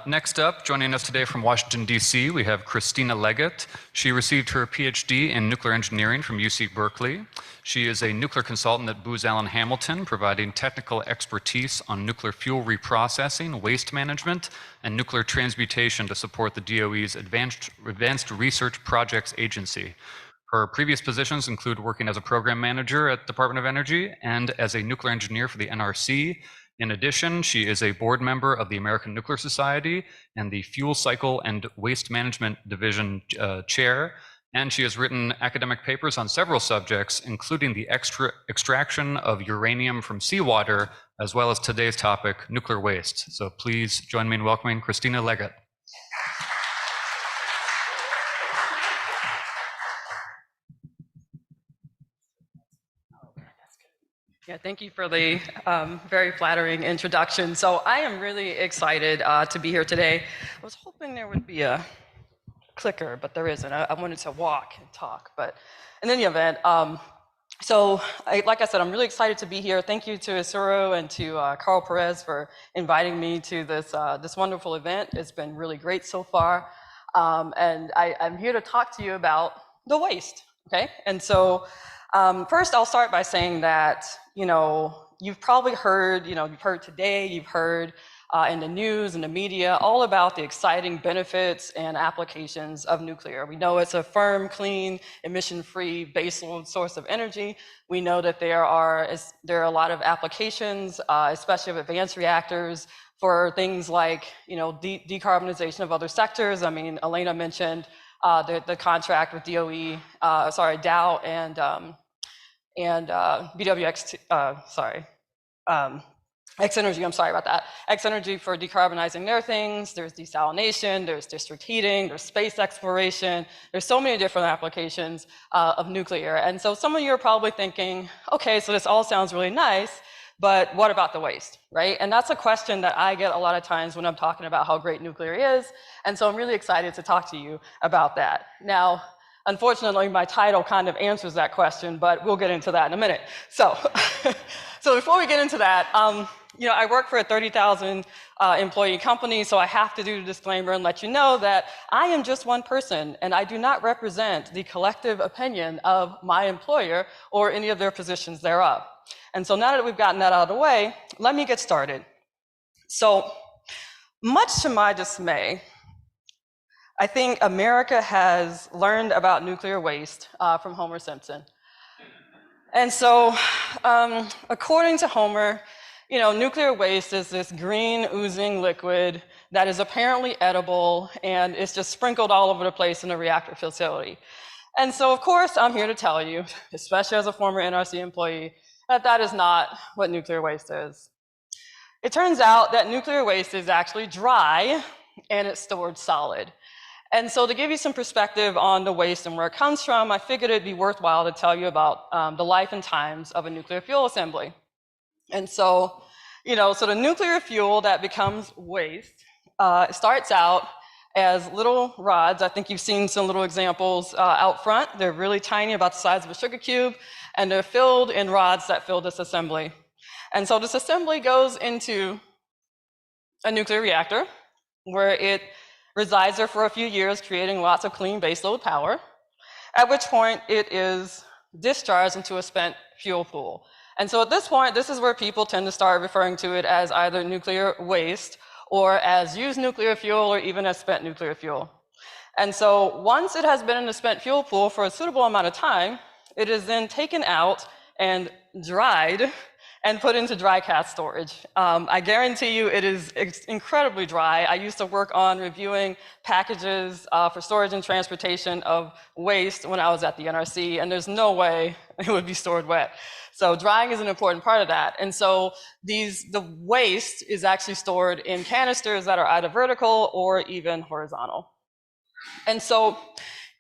Next up, joining us today from Washington, D.C., we have Christina Leggett. She received her PhD in nuclear engineering from UC Berkeley. She is a nuclear consultant at Booz Allen Hamilton, providing technical expertise on nuclear fuel reprocessing, waste management, and nuclear transmutation to support the DOE's Advanced Research Projects Agency. Her previous positions include working as a program manager at Department of Energy and as a nuclear engineer for the NRC. In addition, she is a board member of the American Nuclear Society and the Fuel Cycle and Waste Management Division chair, and she has written academic papers on several subjects, including the extraction of uranium from seawater, as well as today's topic, nuclear waste. So please join me in welcoming Christina Leggett. Yeah, thank you for the very flattering introduction. So I am really excited to be here today. I was hoping there would be a clicker, but there isn't. I wanted to walk and talk, but in any event, like I said, I'm really excited to be here. Thank you to Isuro and to Carl Perez for inviting me to this wonderful event. It's been really great so far. And I'm here to talk to you about the waste, okay? And so first, I'll start by saying that, you've probably heard, you've heard today, you've heard in the news and the media all about the exciting benefits and applications of nuclear. We know it's a firm, clean, emission-free baseload source of energy. We know that there are a lot of applications, especially of advanced reactors, for things like, decarbonization of other sectors. I mean, Elena mentioned the contract with Dow and X-Energy, I'm sorry about that. X-Energy for decarbonizing their things. There's desalination, there's district heating, there's space exploration. There's so many different applications of nuclear. And so some of you are probably thinking, okay, so this all sounds really nice, but what about the waste, right? And that's a question that I get a lot of times when I'm talking about how great nuclear is. And so I'm really excited to talk to you about that. Now, unfortunately, my title kind of answers that question, but we'll get into that in a minute. So, so before we get into that, I work for a 30,000 employee company, so I have to do the disclaimer and let you know that I am just one person, and I do not represent the collective opinion of my employer or any of their positions thereof. And so now that we've gotten that out of the way, let me get started. So, much to my dismay, I think America has learned about nuclear waste from Homer Simpson. And so, according to Homer, nuclear waste is this green oozing liquid that is apparently edible, and it's just sprinkled all over the place in a reactor facility. And so, of course, I'm here to tell you, especially as a former NRC employee, that that is not what nuclear waste is. It turns out that nuclear waste is actually dry, and it's stored solid. And so to give you some perspective on the waste and where it comes from, I figured it'd be worthwhile to tell you about the life and times of a nuclear fuel assembly. And so, so the nuclear fuel that becomes waste starts out as little rods. I think you've seen some little examples out front. They're really tiny, about the size of a sugar cube, and they're filled in rods that fill this assembly. And so this assembly goes into a nuclear reactor where it resides there for a few years, creating lots of clean baseload power, at which point it is discharged into a spent fuel pool. And so at this point, this is where people tend to start referring to it as either nuclear waste or as used nuclear fuel or even as spent nuclear fuel. And so once it has been in the spent fuel pool for a suitable amount of time, it is then taken out and dried and put into dry cask storage. I guarantee you it is incredibly dry. I used to work on reviewing packages for storage and transportation of waste when I was at the NRC, and there's no way it would be stored wet. So drying is an important part of that. And so the waste is actually stored in canisters that are either vertical or even horizontal. And so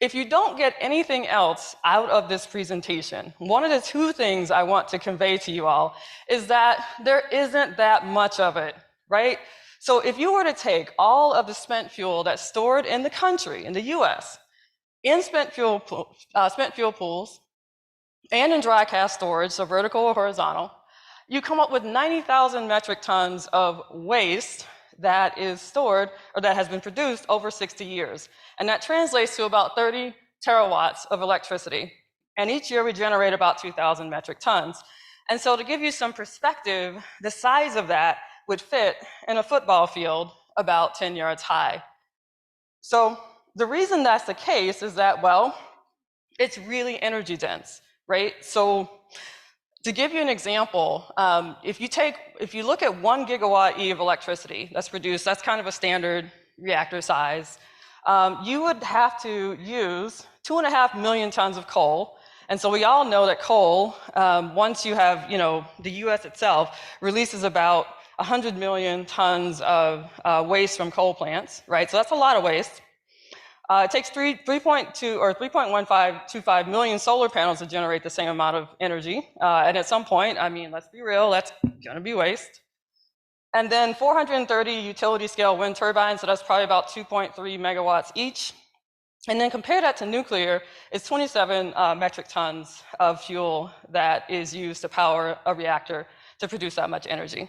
if you don't get anything else out of this presentation, one of the two things I want to convey to you all is that there isn't that much of it, right? So if you were to take all of the spent fuel that's stored in the country, in the US, in spent fuel pools, and in dry cask storage, so vertical or horizontal, you come up with 90,000 metric tons of waste that is stored or that has been produced over 60 years. And that translates to about 30 terawatts of electricity. And each year we generate about 2,000 metric tons. And so to give you some perspective, the size of that would fit in a football field about 10 yards high. So the reason that's the case is that, well, it's really energy dense, right? So to give you an example, if you look at 1 gigawatt E of electricity that's produced, that's kind of a standard reactor size, you would have to use 2.5 million tons of coal. And so we all know that coal, once you have, the US itself releases about 100 million tons of waste from coal plants, right? So that's a lot of waste. It takes 3.2 or 3.1525 million solar panels to generate the same amount of energy. And at some point, I mean, let's be real, that's gonna be waste. And then 430 utility scale wind turbines, so that's probably about 2.3 megawatts each. And then compare that to nuclear, it's 27 metric tons of fuel that is used to power a reactor to produce that much energy.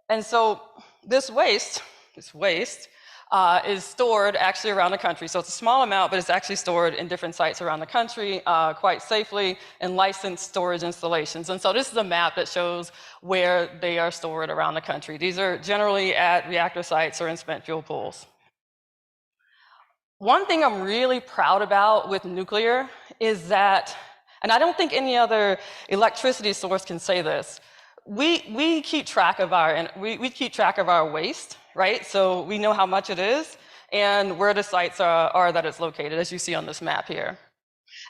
And so this waste is stored actually around the country. So it's a small amount, but it's actually stored in different sites around the country quite safely in licensed storage installations. And so this is a map that shows where they are stored around the country. These are generally at reactor sites or in spent fuel pools. One thing I'm really proud about with nuclear is that, and I don't think any other electricity source can say this, we keep track of our waste, right? So we know how much it is and where the sites are that it's located, as you see on this map here.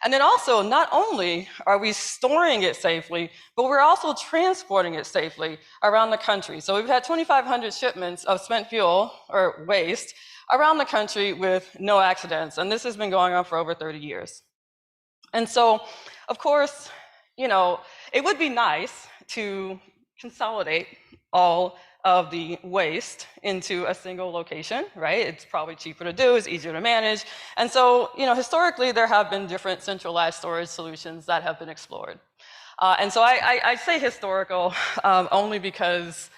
And then also, not only are we storing it safely, but we're also transporting it safely around the country. So we've had 2,500 shipments of spent fuel or waste around the country with no accidents. And this has been going on for over 30 years. And so, of course, it would be nice to consolidate all of the waste into a single location, right? It's probably cheaper to do, it's easier to manage. And so, historically, there have been different centralized storage solutions that have been explored. And so I say historical only because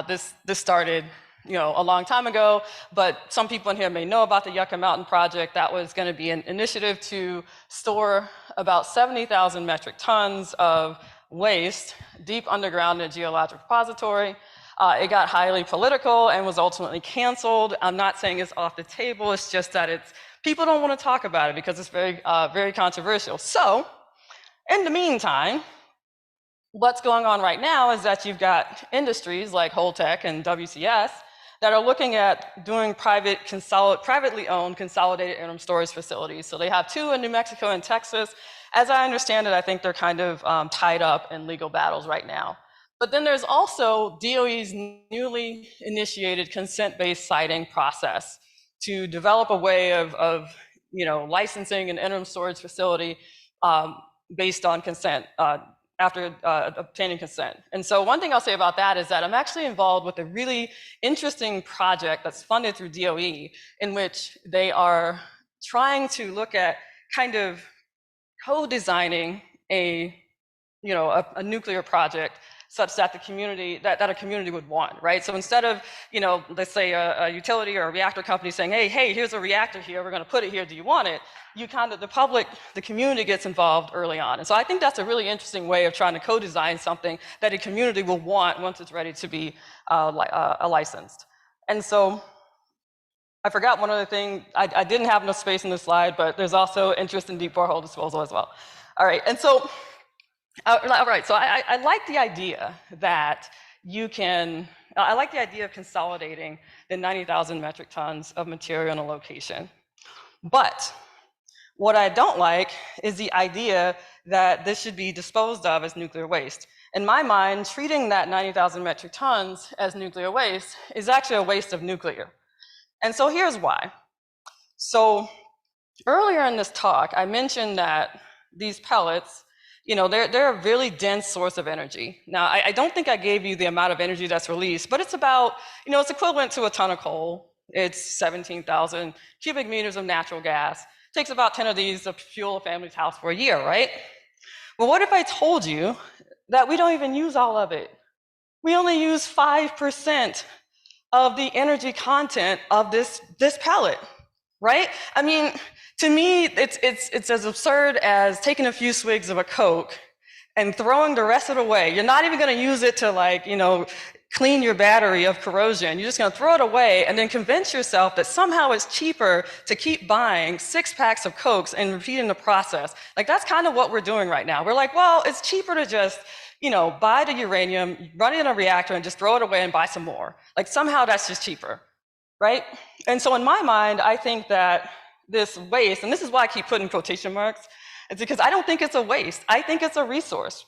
this started a long time ago, but some people in here may know about the Yucca Mountain Project. That was going to be an initiative to store about 70,000 metric tons of waste deep underground in a geologic repository. It got highly political and was ultimately canceled. I'm not saying it's off the table, it's just that people don't want to talk about it because it's very, very controversial. So, in the meantime, what's going on right now is that you've got industries like Holtec and WCS that are looking at doing privately owned consolidated interim storage facilities. So they have 2 in New Mexico and Texas. As I understand it, I think they're kind of tied up in legal battles right now. But then there's also DOE's newly initiated consent-based siting process to develop a way of licensing an interim storage facility based on consent, after obtaining consent. And so one thing I'll say about that is that I'm actually involved with a really interesting project that's funded through DOE, in which they are trying to look at kind of co-designing a nuclear project such that a community would want, right? So instead of, let's say a utility or a reactor company saying, hey, here's a reactor here, we're gonna put it here, do you want it? The community gets involved early on. And so I think that's a really interesting way of trying to co-design something that a community will want once it's ready to be licensed. And so I forgot one other thing. I didn't have enough space in this slide, but there's also interest in deep borehole disposal as well. All right, and so, I like the idea that I like the idea of consolidating the 90,000 metric tons of material in a location. But what I don't like is the idea that this should be disposed of as nuclear waste. In my mind, treating that 90,000 metric tons as nuclear waste is actually a waste of nuclear. And so here's why. So earlier in this talk, I mentioned that these pellets, they're a really dense source of energy. Now, I don't think I gave you the amount of energy that's released, but it's about, it's equivalent to a ton of coal. It's 17,000 cubic meters of natural gas. It takes about 10 of these to fuel a family's house for a year, right? Well, what if I told you that we don't even use all of it? We only use 5% of the energy content of this pellet, right? I mean, to me, it's as absurd as taking a few swigs of a Coke and throwing the rest of it away. You're not even gonna use it to, like, you know, clean your battery of corrosion. You're just gonna throw it away and then convince yourself that somehow it's cheaper to keep buying 6 packs of Cokes and repeating the process. Like, that's kind of what we're doing right now. We're like, well, it's cheaper to just, you know, buy the uranium, run it in a reactor and just throw it away and buy some more. Like, somehow that's just cheaper, right? And so in my mind, I think that this waste, and this is why I keep putting quotation marks, it's because I don't think it's a waste. I think it's a resource.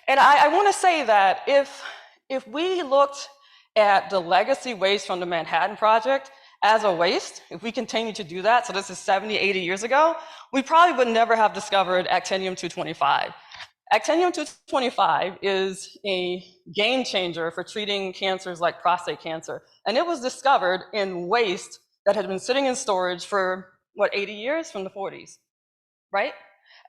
And I wanna say that if we looked at the legacy waste from the Manhattan Project as a waste, if we continue to do that, so this is 70, 80 years ago, we probably would never have discovered actinium-225. Actinium-225 is a game changer for treating cancers like prostate cancer. And it was discovered in waste that had been sitting in storage for, what, 80 years from the 40s, right?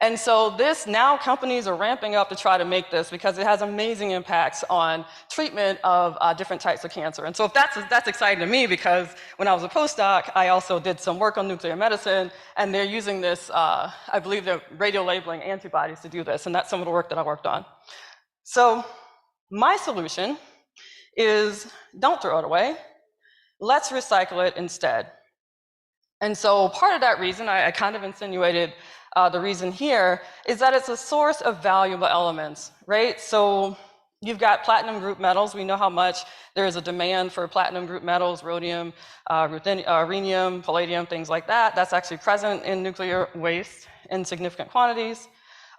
And so this, now companies are ramping up to try to make this because it has amazing impacts on treatment of different types of cancer. And so if that's exciting to me, because when I was a postdoc, I also did some work on nuclear medicine, and they're using this, I believe they're radio-labeling antibodies to do this, and that's some of the work that I worked on. So my solution is, don't throw it away, let's recycle it instead. And so part of that reason, I kind of insinuated the reason here, is that it's a source of valuable elements, right? So you've got platinum group metals. We know how much there is a demand for platinum group metals, rhodium, rhenium, palladium, things like that. That's actually present in nuclear waste in significant quantities.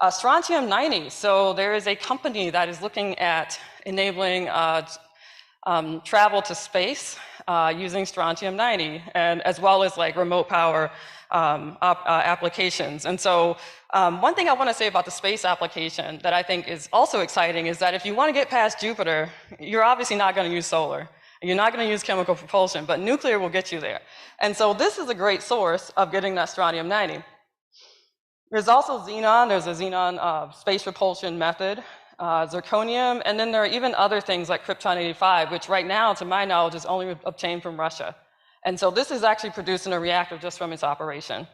Strontium-90, so there is a company that is looking at enabling travel to space using strontium-90, and as well as like remote power applications. And so one thing I want to say about the space application that I think is also exciting is that if you want to get past Jupiter, you're obviously not going to use solar. You're not going to use chemical propulsion, but nuclear will get you there. And so this is a great source of getting that strontium-90. There's also xenon. There's a xenon space propulsion method. Zirconium, and then there are even other things like krypton-85, which right now, to my knowledge, is only obtained from Russia. And so this is actually produced in a reactor just from its operation.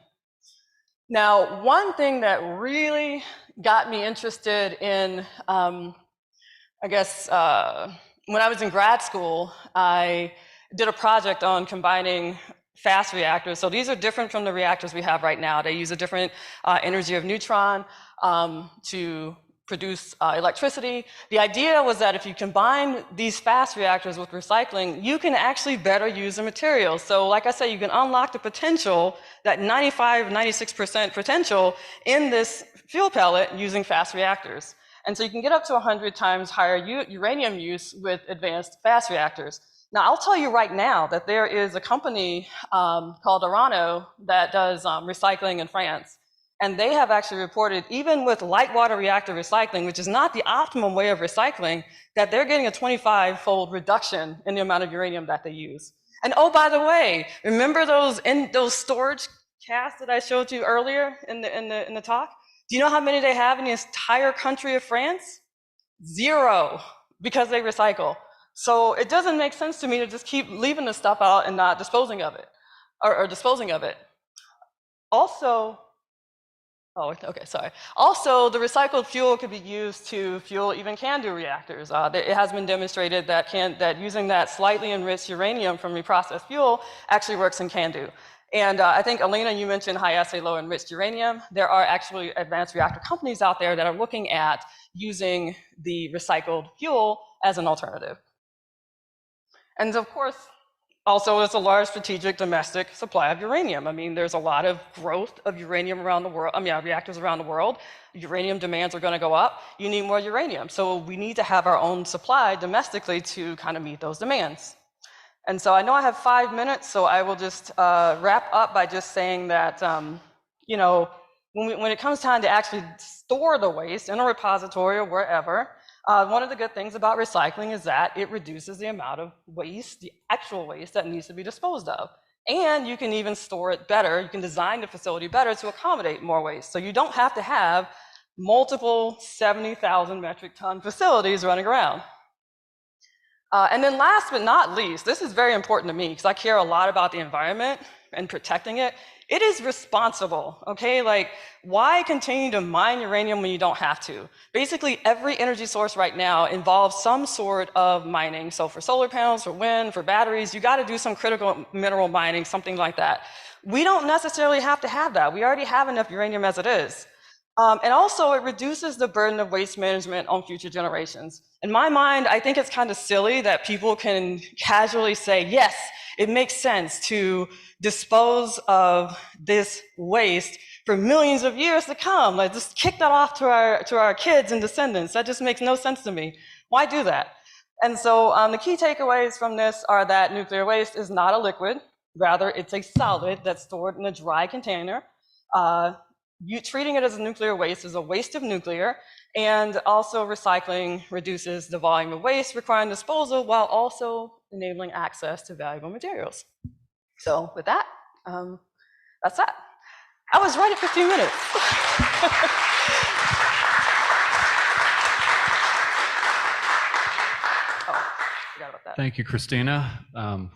Now, one thing that really got me interested in, I guess, when I was in grad school, I did a project on combining fast reactors. So these are different from the reactors we have right now. They use a different energy of neutron to produce electricity. The idea was that if you combine these fast reactors with recycling, you can actually better use the materials. So like I said, you can unlock the potential, that 95, 96% potential in this fuel pellet using fast reactors. And so you can get up to 100 times higher uranium use with advanced fast reactors. Now, I'll tell you right now that there is a company called Orano that does recycling in France. And they have actually reported, even with light water reactor recycling, which is not the optimum way of recycling, that they're getting a 25-fold reduction in the amount of uranium that they use. And oh, by the way, remember those storage casks that I showed you earlier in the talk? Do you know how many they have in the entire country of France? 0, because they recycle. So it doesn't make sense to me to just keep leaving the stuff out and not disposing of it, or disposing of it. Also, oh, okay, sorry. Also, the recycled fuel could be used to fuel even CANDU reactors. It has been demonstrated that using that slightly enriched uranium from reprocessed fuel actually works in CANDU. And I think, Alina, you mentioned high-assay low-enriched uranium. There are actually advanced reactor companies out there that are looking at using the recycled fuel as an alternative. And of course, also, there's a large strategic domestic supply of uranium. I mean, there's a lot of growth of uranium around the world, reactors around the world. Uranium demands are going to go up. You need more uranium. So we need to have our own supply domestically to kind of meet those demands. And so I know I have 5 minutes, so I will just wrap up by just saying that, you know, when it comes time to actually store the waste in a repository or wherever, one of the good things about recycling is that it reduces the amount of waste, the actual waste that needs to be disposed of. And you can even store it better. You can design the facility better to accommodate more waste. So you don't have to have multiple 70,000 metric ton facilities running around. And then last but not least, this is very important to me because I care a lot about the environment and protecting it. It is responsible, okay? Like, why continue to mine uranium when you don't have to? Basically, every energy source right now involves some sort of mining. So for solar panels, for wind, for batteries, you gotta do some critical mineral mining, something like that. We don't necessarily have to have that. We already have enough uranium as it is. And also, it reduces the burden of waste management on future generations. In my mind, I think it's kind of silly that people can casually say, yes, it makes sense to dispose of this waste for millions of years to come. Like, just kick that off to our kids and descendants. That just makes no sense to me. Why do that? And so the key takeaways from this are that nuclear waste is not a liquid. Rather, it's a solid that's stored in a dry container. Treating it as a nuclear waste is a waste of nuclear, and also recycling reduces the volume of waste requiring disposal while also enabling access to valuable materials. So with that, that's that. I was right at 15 minutes. Thank you, Christina.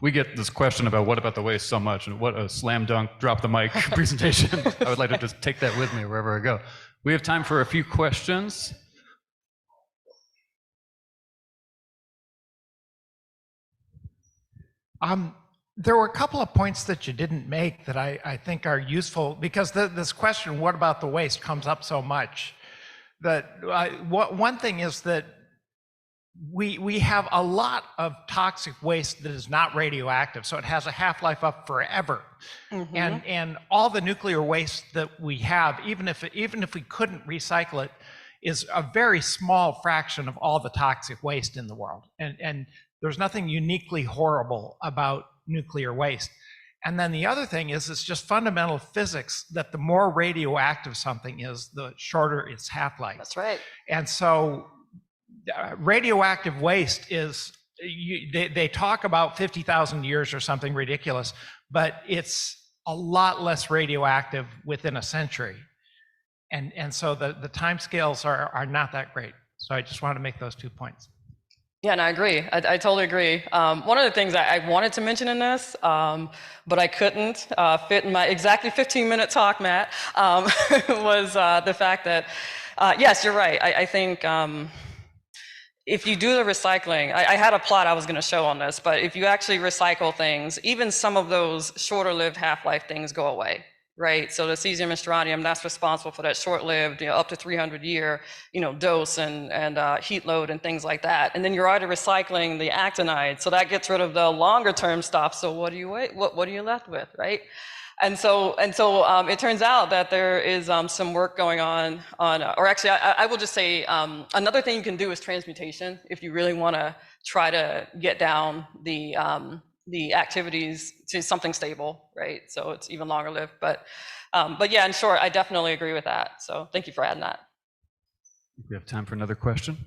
We get this question about what about the waste so much, and what a slam dunk, drop the mic presentation. I would like to just take that with me wherever I go. We have time for a few questions. There were a couple of points that you didn't make that I think are useful, because this question, what about the waste, comes up so much. One thing is that we have a lot of toxic waste that is not radioactive, so it has a half-life up forever. Mm-hmm. And all the nuclear waste that we have, even if we couldn't recycle it, is a very small fraction of all the toxic waste in the world. And there's nothing uniquely horrible about nuclear waste. And then the other thing is, it's just fundamental physics that the more radioactive something is, the shorter its half-life. That's right. And so radioactive waste is, they talk about 50,000 years or something ridiculous, but it's a lot less radioactive within a century. And so the timescales are not that great. So I just wanted to make those 2 points. Yeah, and I agree. I totally agree. One of the things I wanted to mention in this, but I couldn't fit in my exactly 15-minute talk, Matt, was the fact that, yes, you're right. I think if you do the recycling, I had a plot I was going to show on this, but if you actually recycle things, even some of those shorter-lived half-life things go away, right? So the cesium and strontium, that's responsible for that short-lived, up to 300-year, dose and heat load and things like that. And then you're already recycling the actinide, so that gets rid of the longer-term stuff. So what are you left with, right? And so it turns out that there is some work going on, or actually I will just say another thing you can do is transmutation if you really want to try to get down the activities to something stable, right? So it's even longer lived. But yeah, in short, I definitely agree with that. So thank you for adding that. We have time for another question.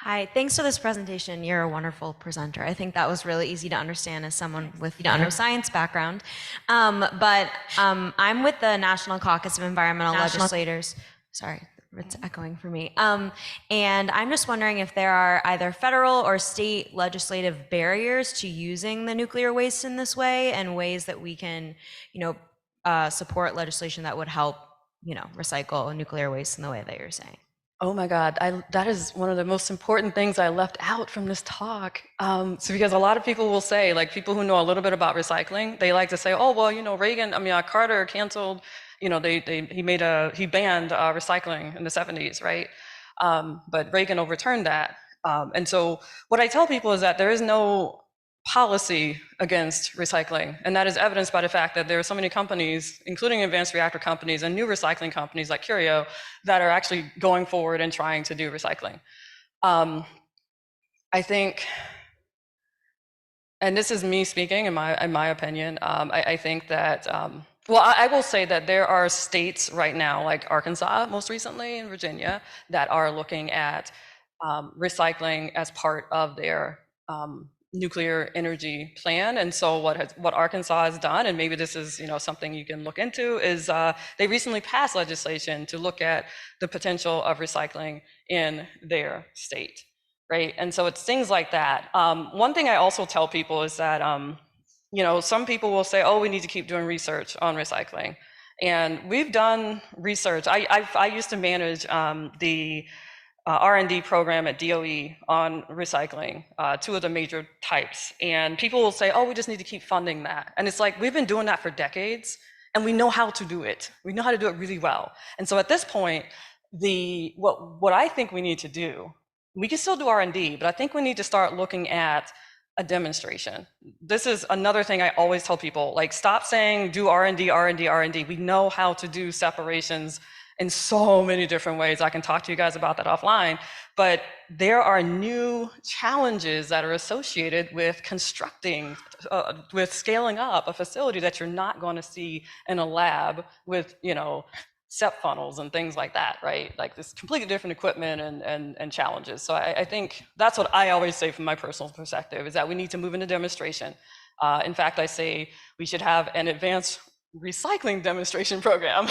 Hi, thanks for this presentation. You're a wonderful presenter. I think that was really easy to understand as someone with no science background. But I'm with the National Caucus of Environmental Legislators. Sorry, it's echoing for me. And I'm just wondering if there are either federal or state legislative barriers to using the nuclear waste in this way, and ways that we can, support legislation that would help, recycle nuclear waste in the way that you're saying. Oh my God, that is one of the most important things I left out from this talk. So because a lot of people will say, like people who know a little bit about recycling, they like to say, oh, well, Carter canceled, he banned recycling in the 70s, right? But Reagan overturned that. And so what I tell people is that there is no policy against recycling. And that is evidenced by the fact that there are so many companies, including advanced reactor companies and new recycling companies like Curio, that are actually going forward and trying to do recycling. I think, and this is me speaking in my opinion, I think that, I will say that there are states right now, like Arkansas most recently and Virginia, that are looking at recycling as part of their nuclear energy plan. And so what Arkansas has done, and maybe this is something you can look into, is they recently passed legislation to look at the potential of recycling in their state. right? And so it's things like that. One thing I also tell people is that, you know, some people will say, oh, we need to keep doing research on recycling. And we've done research. I used to manage the R&D program at DOE on recycling, two of the major types. And people will say, oh, we just need to keep funding that. And it's like, we've been doing that for decades, and we know how to do it. We know how to do it really well. And so at this point, what I think we need to do, we can still do R&D, but I think we need to start looking at a demonstration. This is another thing I always tell people, like, stop saying do R&D, R&D, R&D. We know how to do separations in so many different ways. I can talk to you guys about that offline, but there are new challenges that are associated with constructing, with scaling up a facility that you're not going to see in a lab with, you know, SEP funnels and things like that, right? Like this completely different equipment and challenges. So I think that's what I always say from my personal perspective, is that we need to move into demonstration. In fact, I say we should have an advanced recycling demonstration program,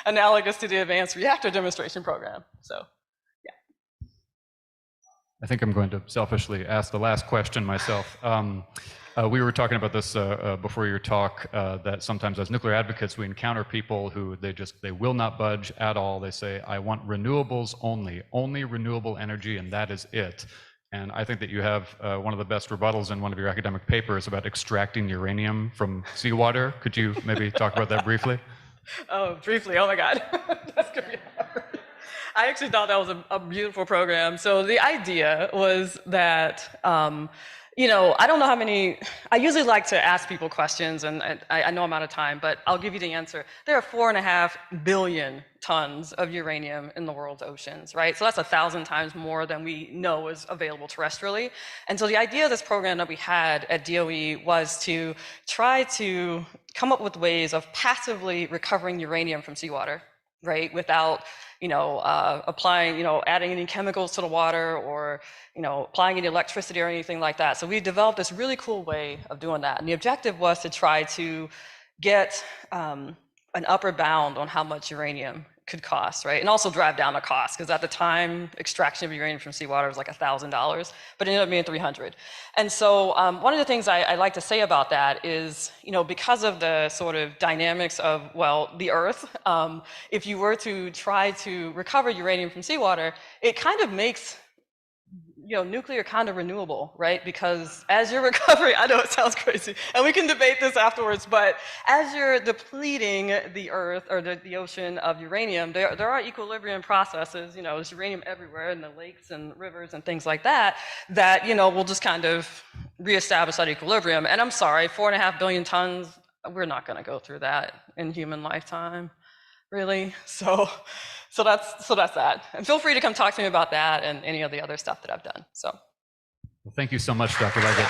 analogous to the advanced reactor demonstration program. So, yeah. I think I'm going to selfishly ask the last question myself. We were talking about this before your talk, that sometimes as nuclear advocates, we encounter people who they will not budge at all. They say, I want renewables only renewable energy, and that is it. And I think that you have one of the best rebuttals in one of your academic papers about extracting uranium from seawater. Could you maybe talk about that briefly? Oh, briefly, oh my God. That's gonna be hard. I actually thought that was a beautiful program. So the idea was that, you know, I don't know how many, I usually like to ask people questions, and I know I'm out of time, but I'll give you the answer. There are 4.5 billion tons of uranium in the world's oceans, right? So that's 1,000 times more than we know is available terrestrially. And so the idea of this program that we had at DOE was to try to come up with ways of passively recovering uranium from seawater, right? Without, you know, applying, you know, adding any chemicals to the water, or, you know, applying any electricity or anything like that. So we developed this really cool way of doing that. And the objective was to try to get an upper bound on how much uranium could cost, right? And also drive down the cost, because at the time, extraction of uranium from seawater was like $1,000, but it ended up being 300. And so one of the things I like to say about that is, you know, because of the sort of dynamics of, well, the Earth, if you were to try to recover uranium from seawater, it kind of makes, you know, nuclear kind of renewable, right? Because as you're recovering, I know it sounds crazy, and we can debate this afterwards, but as you're depleting the Earth or the ocean of uranium, there are equilibrium processes, you know, there's uranium everywhere in the lakes and rivers and things like that, that, you know, will just kind of reestablish that equilibrium. And I'm sorry, 4.5 billion tons, we're not gonna go through that in human lifetime, really. So that's that. And feel free to come talk to me about that and any of the other stuff that I've done. So. Well, thank you so much, Dr. Leggett.